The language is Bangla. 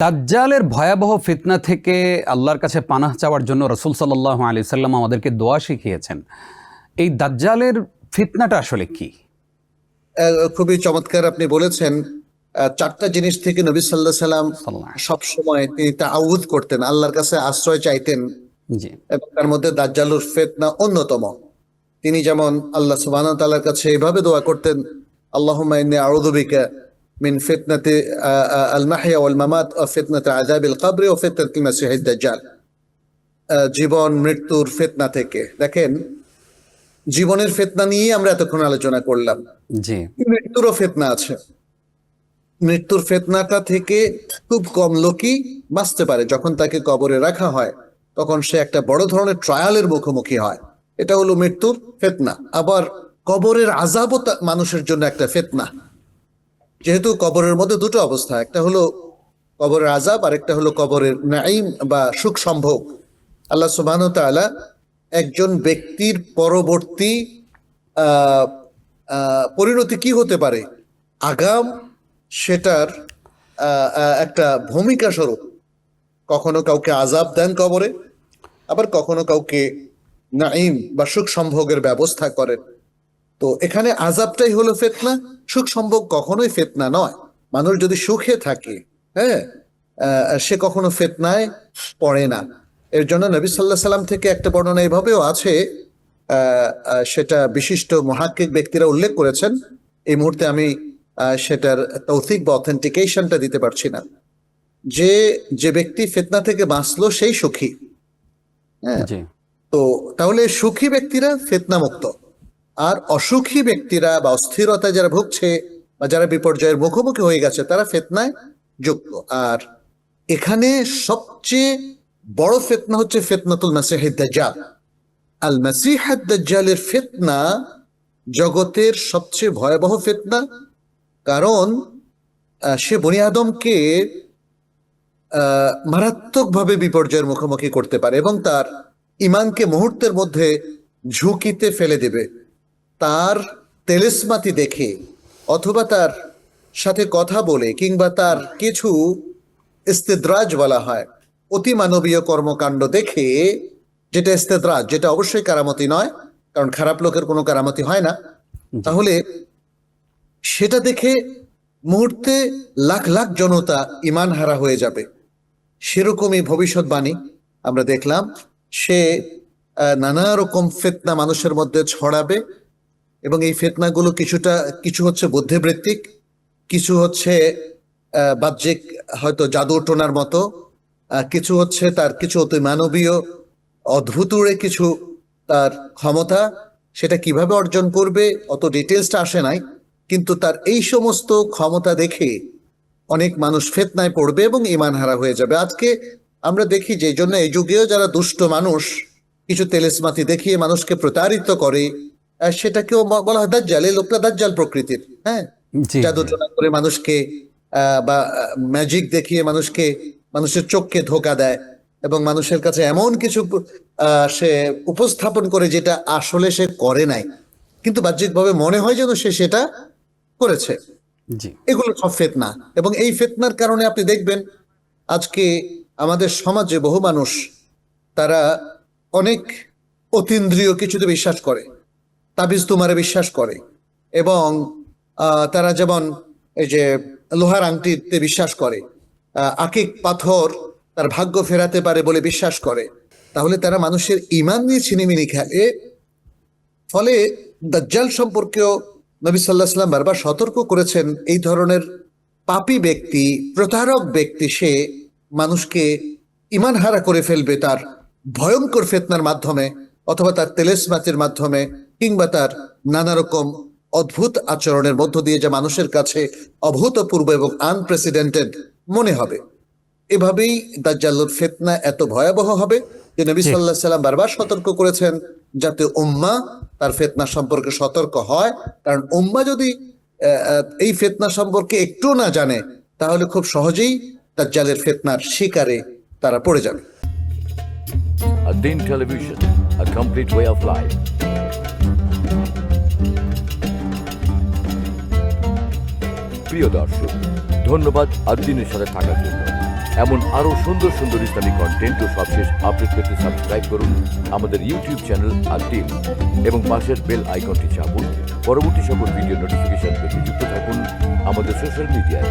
দাজ্জালের ভয়াবহ ফিতনা থেকে আল্লাহর কাছে পানাহ চাওয়ার জন্য রাসূল সাল্লাল্লাহু আলাইহি সাল্লাম আমাদেরকে দোয়া শিখিয়েছেন। এই দাজ্জালের ফিতনাটা আসলে কি? খুবই চমৎকার আপনি বলেছেন। চারটা জিনিস থেকে নবী সাল্লাল্লাহু আলাইহি সাল্লাম সব সময় তিনি তাআউযু করতেন, আল্লাহর কাছে আশ্রয় চাইতেন, জি, এবং তার মধ্যে দাজ্জালুর ফিতনা অন্যতম। তিনি যেমন আল্লাহ সুবহানাহু ওয়া তাআলার কাছে এভাবে দোয়া করতেন, আল্লাহুম্মা ইন্নী আউযু বিকা মিন ফিতনাতি আল মাহইয়া ওয়াল মামাত ওয়া ফিতনাতি আযাবিল কবর ওয়া ফিতনাতিল মাসিহিদ দাজ্জাল। জীবন মৃত্যুর ফিতনা থেকে। দেখেন, জীবনের ফিতনা নিয়ে আমরা এতক্ষণ আলোচনা করলাম, জি, মৃত্যুরও ফিতনা আছে। মৃত্যুর ফিতনাটা থেকে খুব কম লোকই বাঁচতে পারে। যখন তাকে কবরে রাখা হয় তখন সে একটা বড় ধরনের ট্রায়ালের মুখোমুখি হয়। এটা হলো মৃত্যুর ফিতনা। আবার কবরের আযাবও মানুষের জন্য একটা ফিতনা। যেহেতু কবরের মধ্যে দুটো অবস্থা, একটা হলো কবরের আযাব আর একটা হলো কবরের নাঈম বা সুখ সম্ভোগ। আল্লাহ সুবহানাহু ওয়া তাআলা একজন ব্যক্তির পরবর্তী পরিণতি কি হতে পারে আগাম সেটার একটা ভূমিকা স্বরূপ কখনো কাউকে আযাব দেন কবরে, আবার কখনো কাউকে নাঈম বা সুখ সম্ভোগের ব্যবস্থা করেন। তো এখানে আযাবটাই হলো ফিতনা, সুখ সম্ভোগ কখনোই ফিতনা নয়। মানুষ যদি সুখে থাকে, হ্যাঁ, সে কখনো ফিতনায় পড়ে না। এর জন্য নবী সাল্লাল্লাহু আলাইহি সাল্লাম থেকে একটা বর্ণনা এভাবেও আছে, সেটা বিশিষ্ট মুহাক্কিক ব্যক্তিরা উল্লেখ করেছেন। এই মুহূর্তে আমি সেটার তৌসিক বা অথেন্টিকেশনটা দিতে পারছি না, যে যে ব্যক্তি ফিতনা থেকে বাঁচলো সেই সুখী। হ্যাঁ, জি, তো তাহলে সুখী ব্যক্তিরা ফিতনা মুক্ত, আর অসুখী ব্যক্তিরা বা অস্থিরতা যারা ভুগছে বা যারা বিপর্যয়ের মুখোমুখি হয়ে গেছে তারা ফিতনায় যুক্ত। আর এখানে সবচেয়ে বড় ফিতনা হচ্ছে ফিতনাতুল মাসিহিদ দাজ্জাল। আল মাসিহুদ দাজ্জালের ফিতনা জগতের সবচেয়ে ভয়াবহ ফিতনা, কারণ সে বনি আদমকে মারাত্মকভাবে বিপর্যয়ের মুখোমুখি করতে পারে এবং তার ইমানকে মুহূর্তের মধ্যে ঝুঁকিতে ফেলে দেবে। তার তেলেসমাতি দেখে অথবা তার সাথে কথা বলে কিংবা তার কিছু ইস্তেদ্রাজ বলা হয়, অতি মানবীয় কর্মকাণ্ড দেখে, যেটা ইস্তেদ্রাজ, যেটা অবশ্যই কারামতি নয়, কারণ খারাপ লোকের কোনো কারামতি হয় না, তাহলে সেটা দেখে মুহূর্তে লাখ লাখ জনতা ইমান হারা হয়ে যাবে। সেরকমই ভবিষ্যৎবাণী আমরা দেখলাম। সে নানা রকম ফিতনা মানুষের মধ্যে ছড়াবে এবং এই ফিতনাগুলো কিছু হচ্ছে বুদ্ধিবৃত্তিক, কিছু হচ্ছে বাহ্যিক, হয়তো জাদু টোনার মতো, কিছু হচ্ছে তার কিছু অতি মানবীয় অদ্ভুতুড়ে কিছু তার ক্ষমতা। সেটা কিভাবে অর্জন করবে অত ডিটেলসটা আসে নাই, কিন্তু তার এই সমস্ত ক্ষমতা দেখে অনেক মানুষ ফিতনায় পড়বে এবং ঈমান হারা হয়ে যাবে। আজকে আমরা দেখি যে জন্য এই যুগেও যারা দুষ্ট মানুষ কিছু তেলেসমাতি দেখিয়ে মানুষকে প্রতারিত করে, সেটাকেও বলা হয় দাজ্জাল। এই লোকটা দাজ্জাল প্রকৃতির। হ্যাঁ, জি, জাদুটোনা করে মানুষকে বা ম্যাজিক দেখিয়ে মানুষের চোখকে ধোকা দেয় এবং মানুষের কাছে এমন কিছু সে উপস্থাপন করে যেটা আসলে সে করে নাই, কিন্তু বাহ্যিকভাবে মনে হয় যেন সে সেটা করেছে। জি, এগুলো সব ফিতনা, এবং এই ফিতনার কারণে আপনি দেখবেন আজকে আমাদের সমাজে বহু মানুষ তারা অনেক অতীন্দ্রিয় কিছুতে বিশ্বাস করে, তাবিজ তুমারে বিশ্বাস করে, এবং তারা যেমন এই যে লোহার আংটিতে বিশ্বাস করে, আকিক পাথর তার ভাগ্য ফেরাতে পারে বলে বিশ্বাস করে। তাহলে তারা মানুষের ঈমান নিয়ে ছিনিমিনি খেলে। ফলে দাজ্জাল সম্পর্কেও নবী সাল্লাল্লাহু আলাইহি ওয়াসাল্লাম বারবার সতর্ক করেছেন, এই ধরনের পাপী ব্যক্তি, প্রতারক ব্যক্তি, সে মানুষকে ঈমান হারা করে ফেলবে তার ভয়ঙ্কর ফিতনার মাধ্যমে, অথবা তার তেলেসমাতির মাধ্যমে, কিংবা তার নানা রকম অদ্ভুত আচরণের মধ্য দিয়ে, যা মানুষের কাছে অভূতপূর্ব এবং আনপ্রেসিডেন্টেড মনে হবে। এভাবেই দাজ্জালের ফিতনা এত ভয়াবহ হবে যে নবী জি। সাল্লাল্লাহু আলাইহি ওয়াসাল্লাম বারবার সতর্ক করেছেন যাতে উম্মাহ তার ফিতনা সম্পর্কে সতর্ক হয়। কারণ উম্মাহ যদি এই ফিতনা সম্পর্কে একটু না জানে তাহলে খুব সহজেই দাজ্জালের ফিতনার শিকারে তারা পড়ে যাবে। Ad-Din Television, a complete way of life. প্রিয় দর্শক, ধন্যবাদ ad-Din এর সাথে থাকার জন্য। এমন আরো সুন্দর সুন্দর ইসলামিক কন্টেন্ট ও সবশেষ আপডেট পেতে সাবস্ক্রাইব করুন আমাদের ইউটিউব চ্যানেল আল-দিন এবং পাশের বেল আইকনটি চাপুন। পরবর্তী সকল ভিডিও নোটিফিকেশন পেতে যুক্ত থাকুন আমাদের সোশ্যাল মিডিয়ায়।